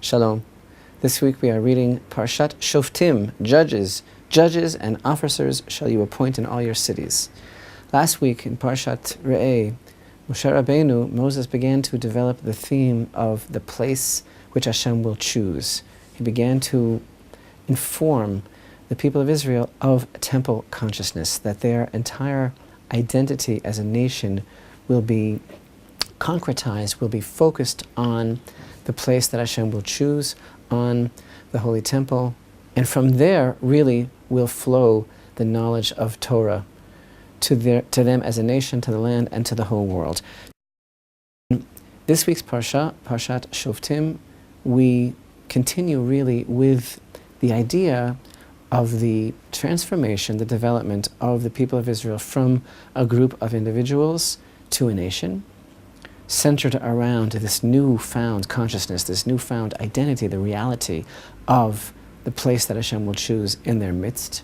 Shalom. This week we are reading Parashat Shoftim, Judges and officers shall you appoint in all your cities. Last week in Parashat Re'eh, Moshe Rabbeinu, Moses began to develop the theme of the place which Hashem will choose. He began to inform the people of Israel of temple consciousness, that their entire identity as a nation will be concretized, will be focused on the place that Hashem will choose, on the Holy Temple, and from there really will flow the knowledge of Torah to them as a nation, to the land, and to the whole world. This week's Parashat Shoftim, we continue really with the idea of the transformation, the development of the people of Israel from a group of individuals to a nation, centered around this newfound consciousness, this newfound identity, the reality of the place that Hashem will choose in their midst,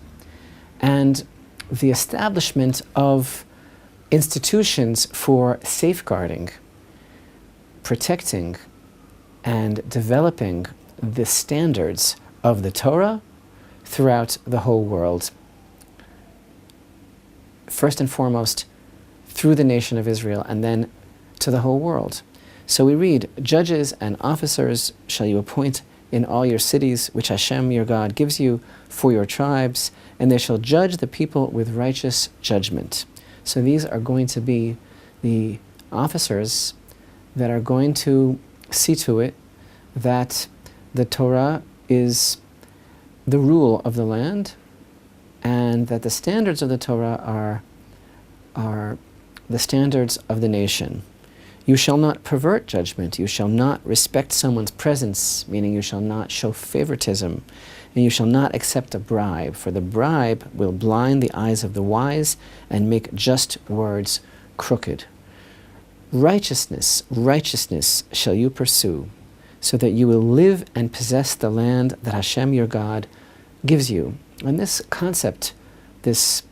and the establishment of institutions for safeguarding, protecting, and developing the standards of the Torah throughout the whole world. First and foremost, through the nation of Israel, and then to the whole world. So we read, Judges and officers shall you appoint in all your cities, which Hashem your God gives you for your tribes, and they shall judge the people with righteous judgment. So these are going to be the officers that are going to see to it that the Torah is the rule of the land, and that the standards of the Torah are the standards of the nation. You shall not pervert judgment. You shall not respect someone's presence, meaning you shall not show favoritism. And you shall not accept a bribe, for the bribe will blind the eyes of the wise and make just words crooked. Righteousness shall you pursue, so that you will live and possess the land that Hashem your God gives you. And this concept, this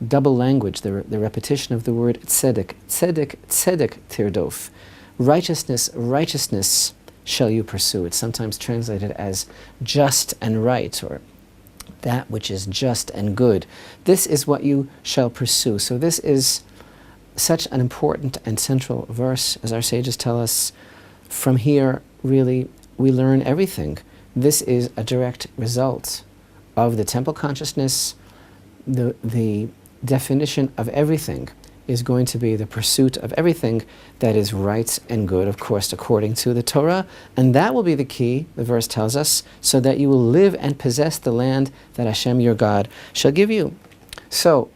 double language, the repetition of the word tzedek tirdof, righteousness shall you pursue. It's sometimes translated as just and right, or that which is just and good. This is what you shall pursue. So this is such an important and central verse, as our sages tell us. From here, really, we learn everything. This is a direct result of the temple consciousness. The definition of everything is going to be the pursuit of everything that is right and good, of course, according to the Torah. And that will be the key, the verse tells us, so that you will live and possess the land that Hashem your God shall give you. So,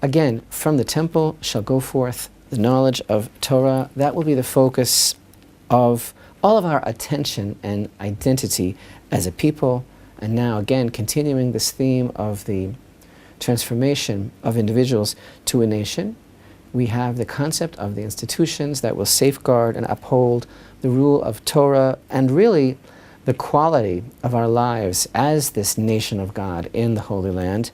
again, from the temple shall go forth the knowledge of Torah. That will be the focus of all of our attention and identity as a people. And now, again, continuing this theme of the transformation of individuals to a nation, we have the concept of the institutions that will safeguard and uphold the rule of Torah, and really the quality of our lives as this nation of God in the Holy Land.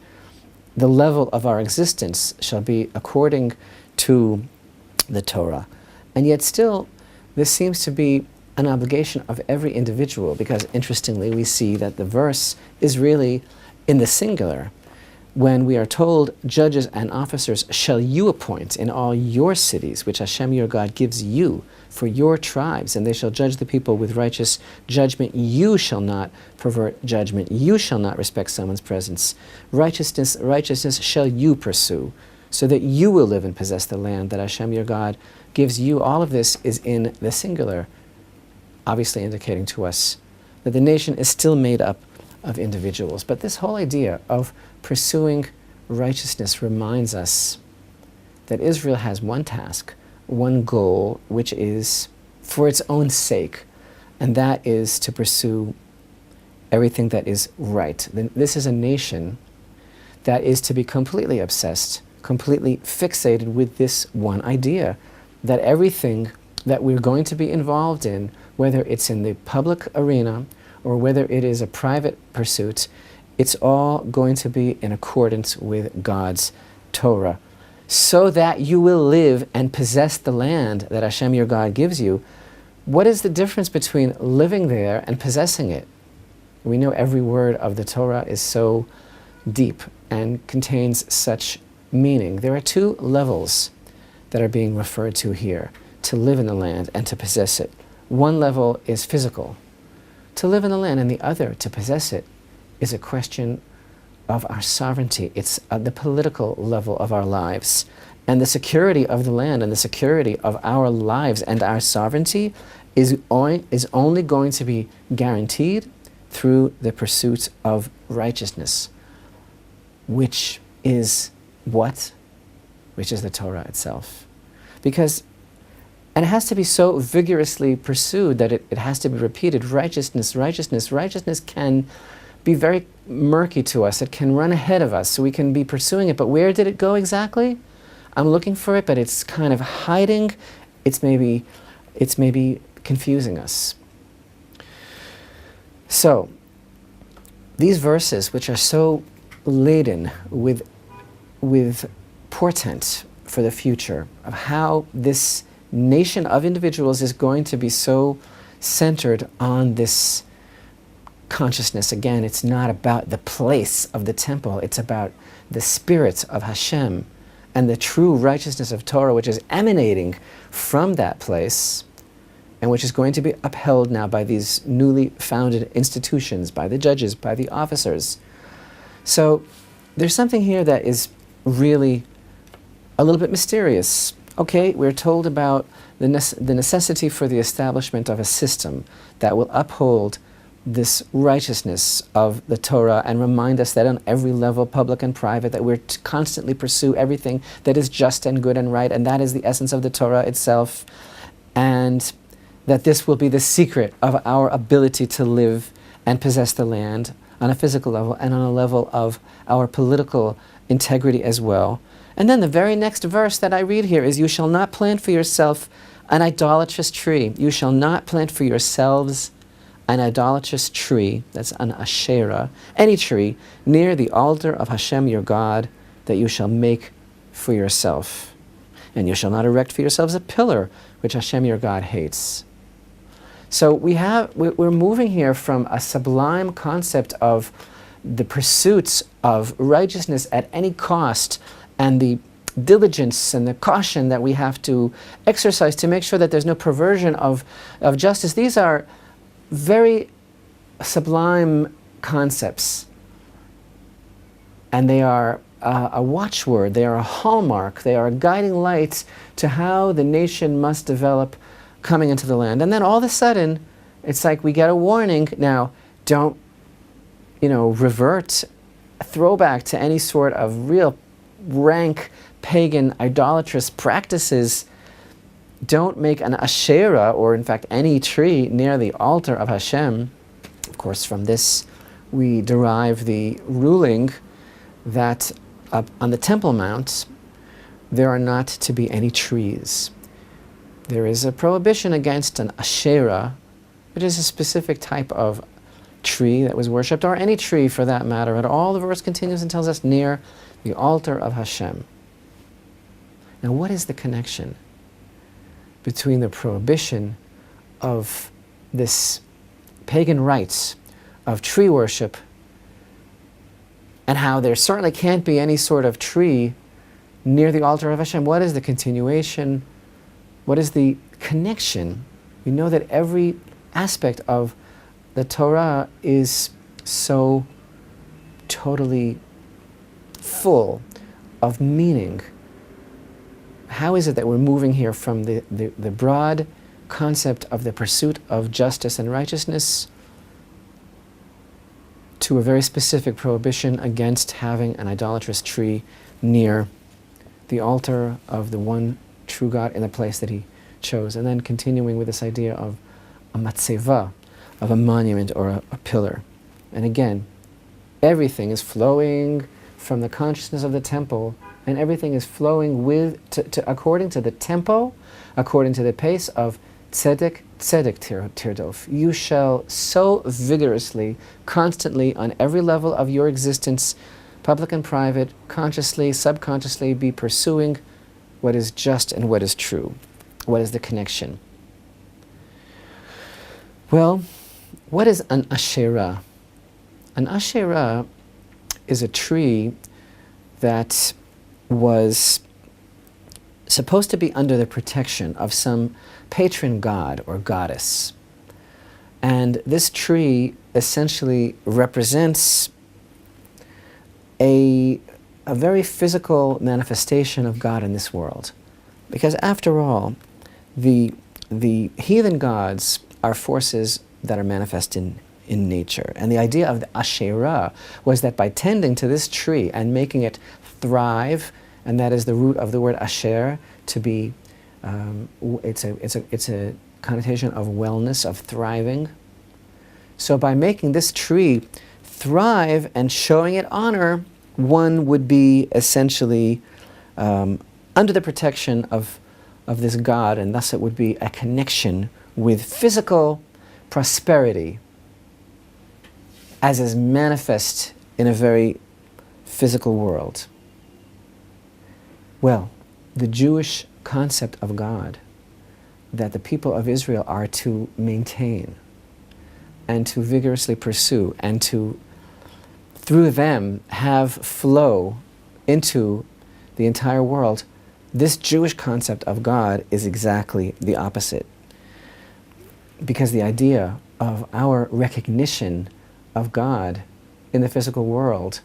The level of our existence shall be according to the Torah. And yet still, this seems to be an obligation of every individual, because interestingly we see that the verse is really in the singular. When we are told, Judges and officers shall you appoint in all your cities, which Hashem your God gives you for your tribes, and they shall judge the people with righteous judgment. You shall not pervert judgment. You shall not respect someone's presence. Righteousness shall you pursue, so that you will live and possess the land that Hashem your God gives you. All of this is in the singular, obviously indicating to us that the nation is still made up of individuals. But this whole idea of pursuing righteousness reminds us that Israel has one task, one goal, which is for its own sake, and that is to pursue everything that is right. This is a nation that is to be completely obsessed, completely fixated with this one idea, that everything that we're going to be involved in, whether it's in the public arena or whether it is a private pursuit, it's all going to be in accordance with God's Torah, so that you will live and possess the land that Hashem your God gives you. what is the difference between living there and possessing it? We know every word of the Torah is so deep and contains such meaning. There are two levels that are being referred to here: to live in the land and to possess it. One level is physical, to live in the land, and the other, to possess it, is a question of our sovereignty. It's the political level of our lives. And the security of the land and the security of our lives and our sovereignty is only going to be guaranteed through the pursuit of righteousness, which is what? Which is the Torah itself. And it has to be so vigorously pursued that it has to be repeated. Righteousness, righteousness, righteousness can be very murky to us. It can run ahead of us, so we can be pursuing it. But where did it go exactly? I'm looking for it, but it's kind of hiding. It's maybe confusing us. So, these verses, which are so laden with portent for the future of how this nation of individuals is going to be so centered on this consciousness. Again, it's not about the place of the temple, it's about the spirit of Hashem and the true righteousness of Torah, which is emanating from that place and which is going to be upheld now by these newly founded institutions, by the judges, by the officers. So there's something here that is really a little bit mysterious. Okay, we're told about the necessity for the establishment of a system that will uphold this righteousness of the Torah and remind us that on every level, public and private, that we're to constantly pursue everything that is just and good and right, and that is the essence of the Torah itself, and that this will be the secret of our ability to live and possess the land on a physical level and on a level of our political integrity as well. And then the very next verse that I read here is, "You shall not plant for yourself an idolatrous tree." You shall not plant for yourselves an idolatrous tree, that's an Asherah, any tree, near the altar of Hashem your God, that you shall make for yourself. And you shall not erect for yourselves a pillar, which Hashem your God hates. So we're moving here from a sublime concept of the pursuits of righteousness at any cost, and the diligence and the caution that we have to exercise to make sure that there's no perversion of justice. These are very sublime concepts, and they are a watchword, they are a hallmark, they are a guiding light to how the nation must develop coming into the land. And then all of a sudden, it's like we get a warning. Now, don't, revert, throwback to any sort of real rank pagan idolatrous practices. Don't make an Asherah, or in fact any tree, near the altar of Hashem. Of course, from this we derive the ruling that on the Temple Mount there are not to be any trees. There is a prohibition against an Asherah, which is a specific type of tree that was worshipped, or any tree for that matter at all. The verse continues and tells us, near the altar of Hashem. Now, what is the connection between the prohibition of this pagan rites of tree worship and how there certainly can't be any sort of tree near the altar of Hashem? What is the continuation? What is the connection? We know that every aspect of the Torah is so totally full of meaning. How is it that we're moving here from the broad concept of the pursuit of justice and righteousness to a very specific prohibition against having an idolatrous tree near the altar of the one true God in the place that he chose? And then continuing with this idea of a matzeva, of a monument or a pillar. And again, everything is flowing from the consciousness of the temple, and everything is flowing according to the tempo, according to the pace of tzedek, tzedek tirdof. You shall so vigorously, constantly, on every level of your existence, public and private, consciously, subconsciously, be pursuing what is just and what is true. What is the connection? Well, what is an Asherah? An Asherah is a tree that was supposed to be under the protection of some patron god or goddess. And this tree essentially represents a very physical manifestation of God in this world. Because after all, the heathen gods are forces that are manifest in nature. And the idea of the Asherah was that by tending to this tree and making it thrive, and that is the root of the word Asher, to be, it's a connotation of wellness, of thriving. So by making this tree thrive and showing it honor, one would be essentially under the protection of this God, and thus it would be a connection with physical prosperity as is manifest in a very physical world. Well, the Jewish concept of God that the people of Israel are to maintain and to vigorously pursue and to, through them, have flow into the entire world, this Jewish concept of God is exactly the opposite. Because the idea of our recognition of God in the physical world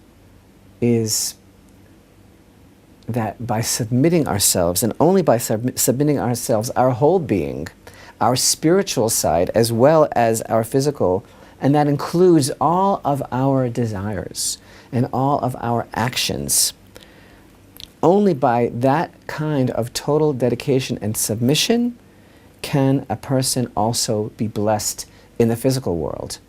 is that by submitting ourselves, and only by submitting ourselves, our whole being, our spiritual side as well as our physical, and that includes all of our desires and all of our actions, only by that kind of total dedication and submission can a person also be blessed in the physical world.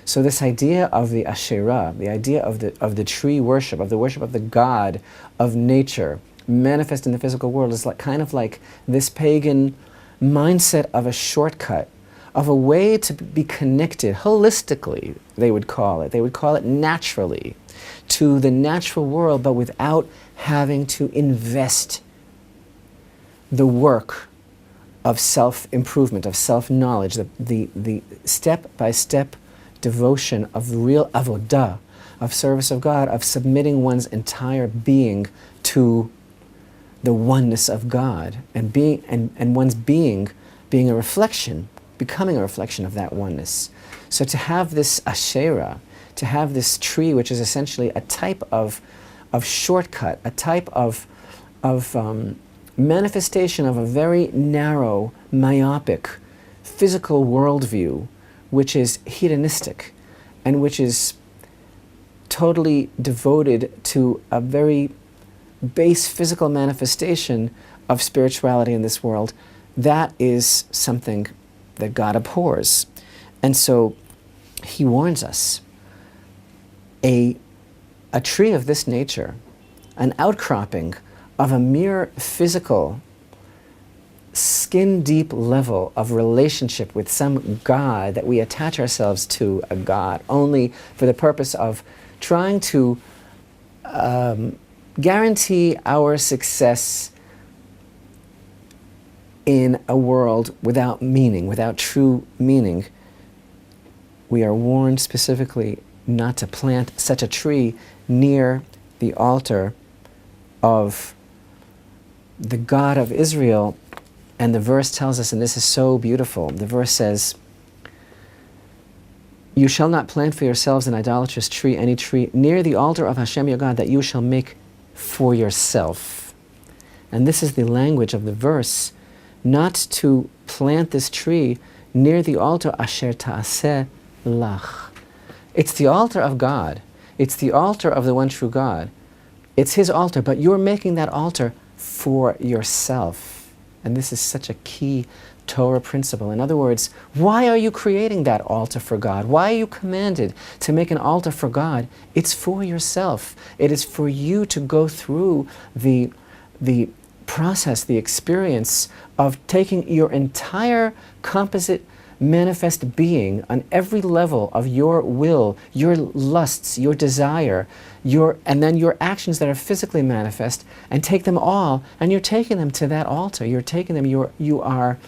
So this idea of the Asherah, the idea of the tree worship, of the worship of the God of nature, manifest in the physical world, is kind of like this pagan mindset of a shortcut, of a way to be connected holistically, they would call it. They would call it naturally, to the natural world, but without having to invest the work of self-improvement, of self-knowledge, the step-by-step devotion of real avodah, of service of God, of submitting one's entire being to the oneness of God, and being and one's being a reflection, becoming a reflection of that oneness. So to have this Asherah, to have this tree, which is essentially a type of shortcut, a type of manifestation of a very narrow, myopic, physical worldview, which is hedonistic and which is totally devoted to a very base physical manifestation of spirituality in this world, that is something that God abhors. And so he warns us, a tree of this nature, an outcropping of a mere physical, skin-deep level of relationship with some God that we attach ourselves to, a God, only for the purpose of trying to guarantee our success in a world without meaning, without true meaning. We are warned specifically not to plant such a tree near the altar of the God of Israel. And the verse tells us, and this is so beautiful, the verse says, "You shall not plant for yourselves an idolatrous tree, any tree, near the altar of Hashem your God, that you shall make for yourself." And this is the language of the verse, not to plant this tree near the altar asher ta'aseh lach. It's the altar of God. It's the altar of the one true God. It's his altar, but you're making that altar for yourself. And this is such a key Torah principle. In other words, why are you creating that altar for God? Why are you commanded to make an altar for God? It's for yourself. It is for you to go through the process, the experience of taking your entire composite manifest being on every level of your will, your lusts, your desire, and then your actions that are physically manifest, and take them all, and you're taking them to that altar. You're taking them, you are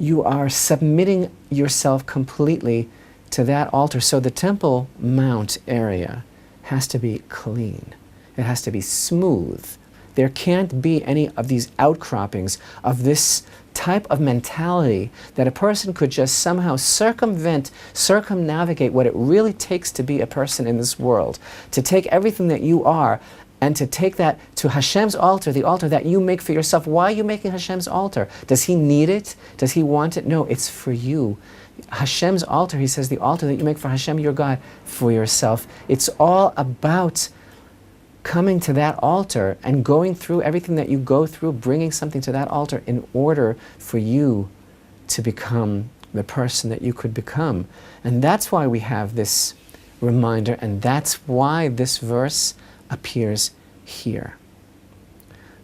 you are submitting yourself completely to that altar. So the Temple Mount area has to be clean. It has to be smooth. There can't be any of these outcroppings of this type of mentality that a person could just somehow circumnavigate what it really takes to be a person in this world, to take everything that you are and to take that to Hashem's altar, the altar that you make for yourself. Why are you making Hashem's altar? Does He need it? Does He want it? No, it's for you. Hashem's altar, He says, the altar that you make for Hashem, your God, for yourself. It's all about coming to that altar and going through everything that you go through, bringing something to that altar in order for you to become the person that you could become. And that's why we have this reminder, and that's why this verse appears here.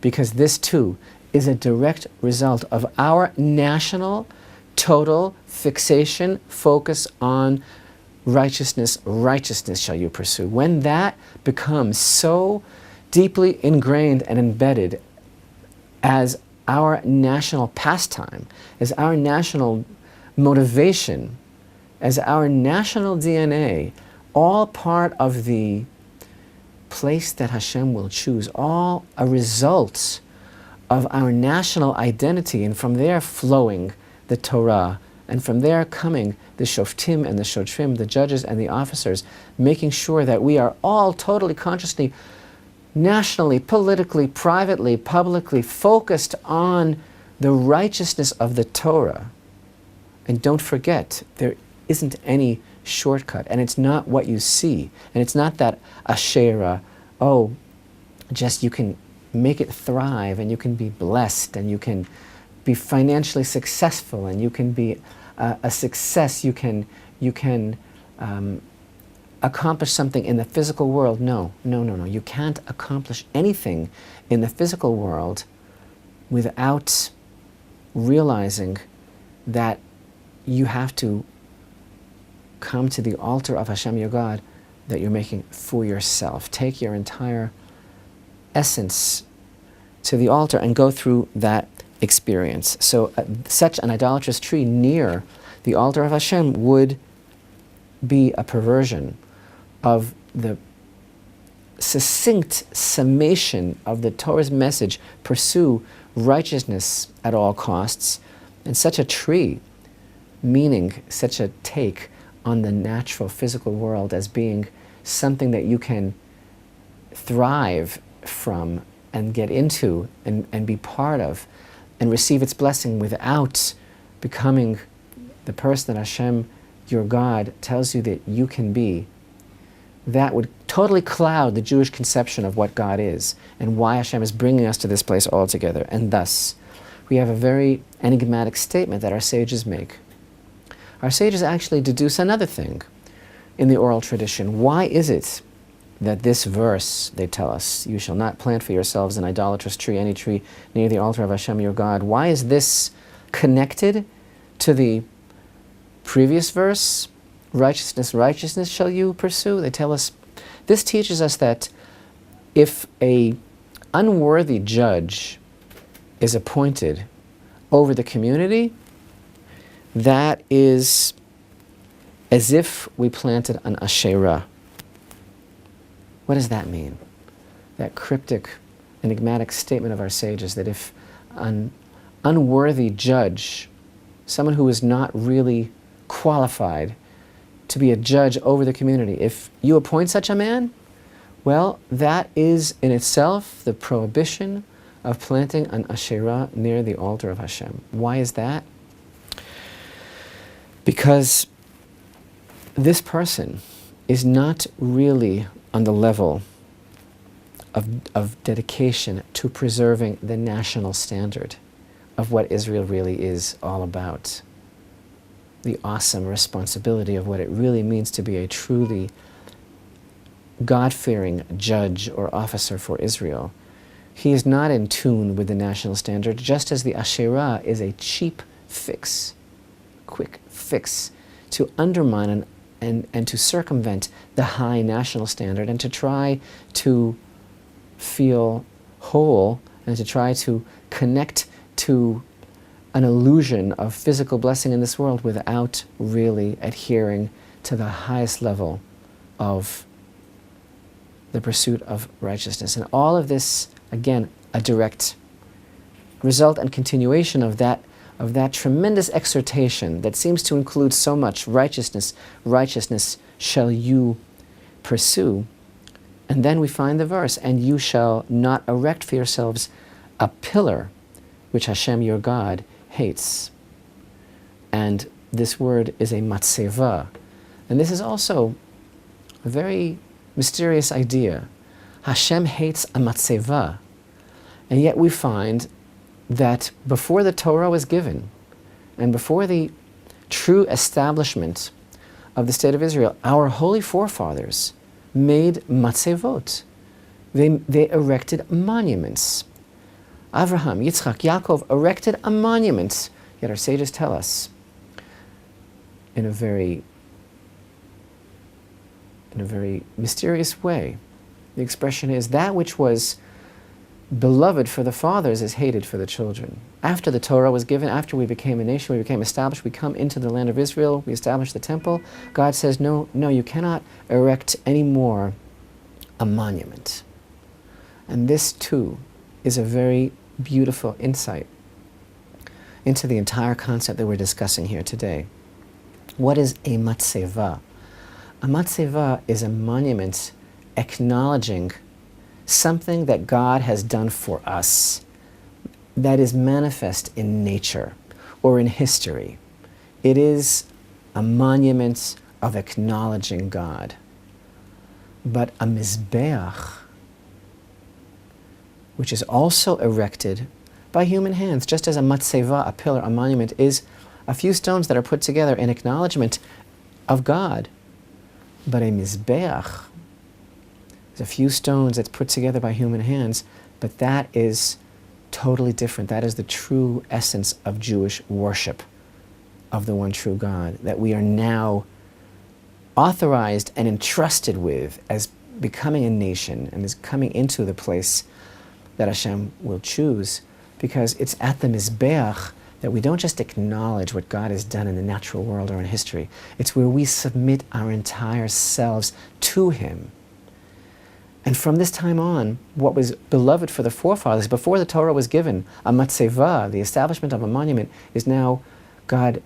Because this too is a direct result of our national, total fixation, focus on righteousness. Righteousness shall you pursue. When that becomes so deeply ingrained and embedded as our national pastime, as our national motivation, as our national DNA, all part of the place that Hashem will choose, all a result of our national identity, and from there flowing the Torah, and from there coming the Shoftim and the Shotrim, the judges and the officers, making sure that we are all totally consciously, nationally, politically, privately, publicly focused on the righteousness of the Torah. And don't forget, there isn't any shortcut, and it's not what you see, and it's not that Asherah, just you can make it thrive, and you can be blessed, and you can be financially successful, and you can be a success, you can accomplish something in the physical world. No. You can't accomplish anything in the physical world without realizing that you have to come to the altar of Hashem, your God, that you're making for yourself. Take your entire essence to the altar and go through that experience. So such an idolatrous tree near the altar of Hashem would be a perversion of the succinct summation of the Torah's message: pursue righteousness at all costs. And such a tree, meaning such a take on the natural physical world as being something that you can thrive from and get into and be part of and receive its blessing without becoming the person that Hashem, your God, tells you that you can be, that would totally cloud the Jewish conception of what God is and why Hashem is bringing us to this place altogether. And thus, we have a very enigmatic statement that our sages make. Our sages actually deduce another thing in the oral tradition. Why is it that this verse, they tell us, you shall not plant for yourselves an idolatrous tree, any tree near the altar of Hashem your God, why is this connected to the previous verse, righteousness shall you pursue? They tell us, this teaches us that if a unworthy judge is appointed over the community, that is as if we planted an Asherah. What does that mean? That cryptic, enigmatic statement of our sages that if an unworthy judge, someone who is not really qualified to be a judge over the community, if you appoint such a man, well, that is in itself the prohibition of planting an Asherah near the altar of Hashem. Why is that? Because this person is not really on the level of dedication to preserving the national standard of what Israel really is all about. The awesome responsibility of what it really means to be a truly God-fearing judge or officer for Israel. He is not in tune with the national standard, just as the Asherah is a cheap fix, quick fix to undermine and to circumvent the high national standard and to try to feel whole and to try to connect to an illusion of physical blessing in this world without really adhering to the highest level of the pursuit of righteousness. And all of this, again, a direct result and continuation of that tremendous exhortation that seems to include so much righteousness. Righteousness shall you pursue. And then we find the verse, and you shall not erect for yourselves a pillar which Hashem your God hates. And this word is a matzeva. And this is also a very mysterious idea. Hashem hates a matzeva. And yet we find that before the Torah was given, and before the true establishment of the state of Israel, our holy forefathers made matzevot. They erected monuments. Avraham, Yitzchak, Yaakov erected a monument. Yet our sages tell us, in a very mysterious way, the expression is, that which was beloved for the fathers is hated for the children. After the Torah was given, after we became a nation, we became established, we come into the land of Israel, we establish the temple, God says, no, you cannot erect anymore a monument. And this too is a very beautiful insight into the entire concept that we're discussing here today. What is a matzeva? A matzeva is a monument acknowledging something that God has done for us that is manifest in nature or in history. It is a monument of acknowledging God. But a mizbeach, which is also erected by human hands, just as a matzeva, a pillar, a monument, is a few stones that are put together in acknowledgement of God. But a mizbeach is a few stones that's put together by human hands, but that is totally different. That is the true essence of Jewish worship of the one true God, that we are now authorized and entrusted with as becoming a nation and is coming into the place that Hashem will choose, because it's at the Mizbeach that we don't just acknowledge what God has done in the natural world or in history. It's where we submit our entire selves to Him. And from this time on, what was beloved for the forefathers, before the Torah was given, a matzeva, the establishment of a monument, is now God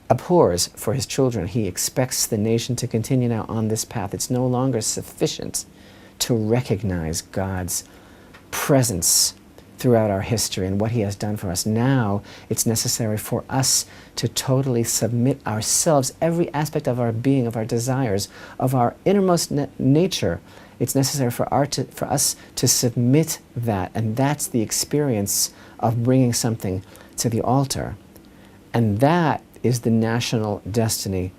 abhors for His children. He expects the nation to continue now on this path. It's no longer sufficient to recognize God's presence throughout our history and what He has done for us. Now it's necessary for us to totally submit ourselves, every aspect of our being, of our desires, of our innermost nature. It's necessary for us to submit that, and that's the experience of bringing something to the altar. And that is the national destiny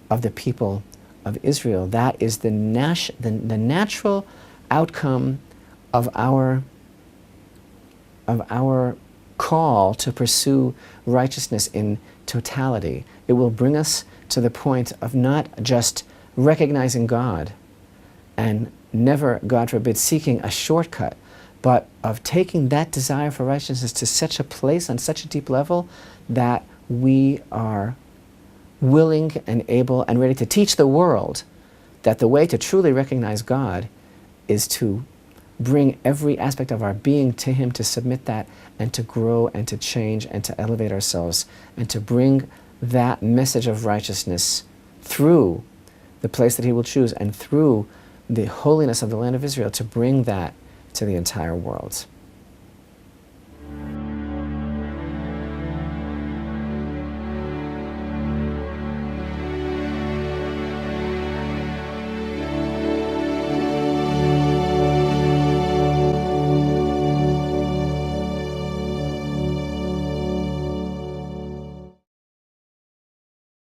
of the people of Israel. That is the natural outcome of our call to pursue righteousness in totality. It will bring us to the point of not just recognizing God and never, God forbid, seeking a shortcut, but of taking that desire for righteousness to such a place on such a deep level that we are willing and able and ready to teach the world that the way to truly recognize God is to bring every aspect of our being to Him, to submit that, and to grow and to change and to elevate ourselves, and to bring that message of righteousness through the place that He will choose and through the holiness of the land of Israel, to bring that to the entire world.